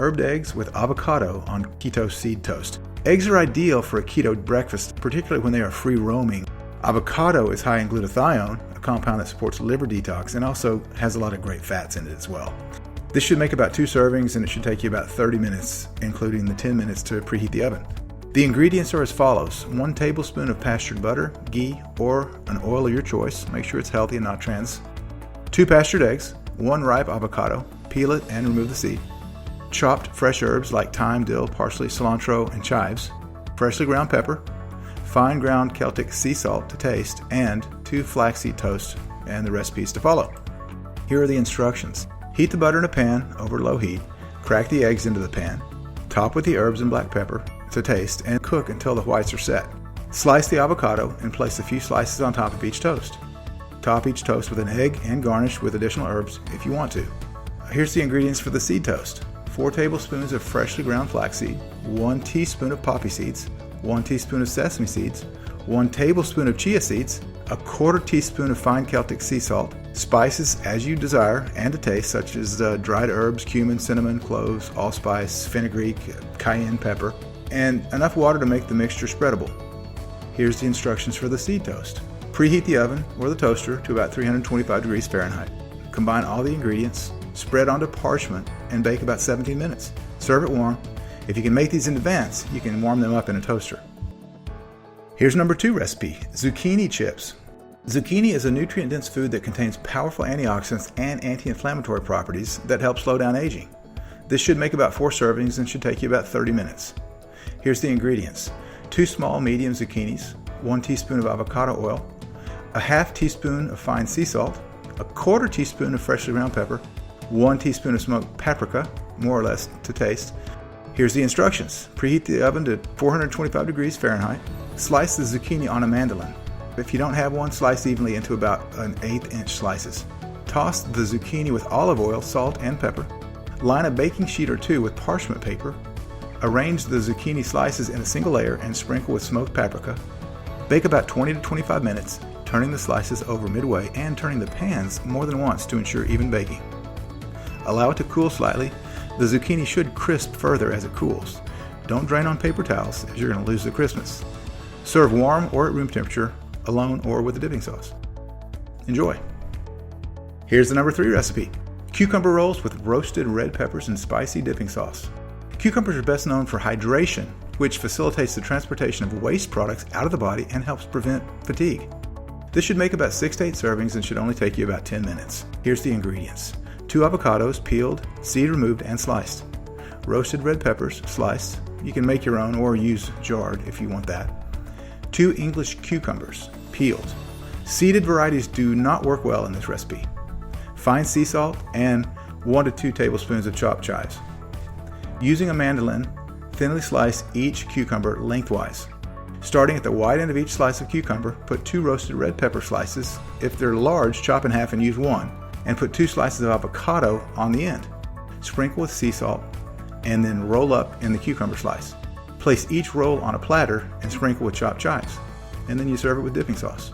herbed eggs with avocado on keto seed toast. Eggs are ideal for a keto breakfast, particularly when they are free roaming. Avocado is high in glutathione, a compound that supports liver detox and also has a lot of great fats in it as well. This should make about 2 servings and it should take you about 30 minutes, including the 10 minutes to preheat the oven. The ingredients are as follows: 1 tablespoon of pastured butter, ghee, or an oil of your choice. Make sure it's healthy and not trans. 2 pastured eggs, 1 ripe avocado, peel it and remove the seed. Chopped fresh herbs like thyme, dill, parsley, cilantro, and chives. Freshly ground pepper. Fine ground Celtic sea salt to taste, and 2 flaxseed toasts, and the recipes to follow. Here are the instructions. Heat the butter in a pan over low heat. Crack the eggs into the pan. Top with the herbs and black pepper to taste and cook until the whites are set. Slice the avocado and place a few slices on top of each toast. Top each toast with an egg and garnish with additional herbs if you want to. Here's the ingredients for the seed toast. 4 tablespoons of freshly ground flaxseed, 1 teaspoon of poppy seeds, 1 teaspoon of sesame seeds, 1 tablespoon of chia seeds, 1/4 teaspoon of fine Celtic sea salt, spices as you desire and to taste, such as dried herbs, cumin, cinnamon, cloves, allspice, fenugreek, cayenne pepper, and enough water to make the mixture spreadable. Here's the instructions for the seed toast. Preheat the oven or the toaster to about 325 degrees Fahrenheit. Combine all the ingredients, spread onto parchment, and bake about 17 minutes. Serve it warm. If you can make these in advance, you can warm them up in a toaster. Here's number 2 recipe, zucchini chips. Zucchini is a nutrient-dense food that contains powerful antioxidants and anti-inflammatory properties that help slow down aging. This should make about 4 servings and should take you about 30 minutes. Here's the ingredients. 2 small medium zucchinis, 1 teaspoon of avocado oil, 1/2 teaspoon of fine sea salt, 1/4 teaspoon of freshly ground pepper, 1 teaspoon of smoked paprika, more or less to taste. Here's the instructions. Preheat the oven to 425 degrees Fahrenheit. Slice the zucchini on a mandolin. If you don't have one, slice evenly into about 1/8 inch slices. Toss the zucchini with olive oil, salt, and pepper. Line a baking sheet or 2 with parchment paper. Arrange the zucchini slices in a single layer and sprinkle with smoked paprika. Bake about 20 to 25 minutes, turning the slices over midway and turning the pans more than once to ensure even baking. Allow it to cool slightly. The zucchini should crisp further as it cools. Don't drain on paper towels as you're going to lose the crispness. Serve warm or at room temperature, alone or with a dipping sauce. Enjoy! Here's the number 3 recipe. Cucumber rolls with roasted red peppers and spicy dipping sauce. Cucumbers are best known for hydration, which facilitates the transportation of waste products out of the body and helps prevent fatigue. This should make about 6 to 8 servings and should only take you about 10 minutes. Here's the ingredients. 2 avocados, peeled, seed removed, and sliced. Roasted red peppers, sliced. You can make your own or use jarred if you want that. 2 English cucumbers, peeled. Seeded varieties do not work well in this recipe. Fine sea salt and 1 to 2 tablespoons of chopped chives. Using a mandolin, thinly slice each cucumber lengthwise. Starting at the wide end of each slice of cucumber, put 2 roasted red pepper slices. If they're large, chop in half and use 1. And put 2 slices of avocado on the end. Sprinkle with sea salt and then roll up in the cucumber slice. Place each roll on a platter and sprinkle with chopped chives. And then you serve it with dipping sauce.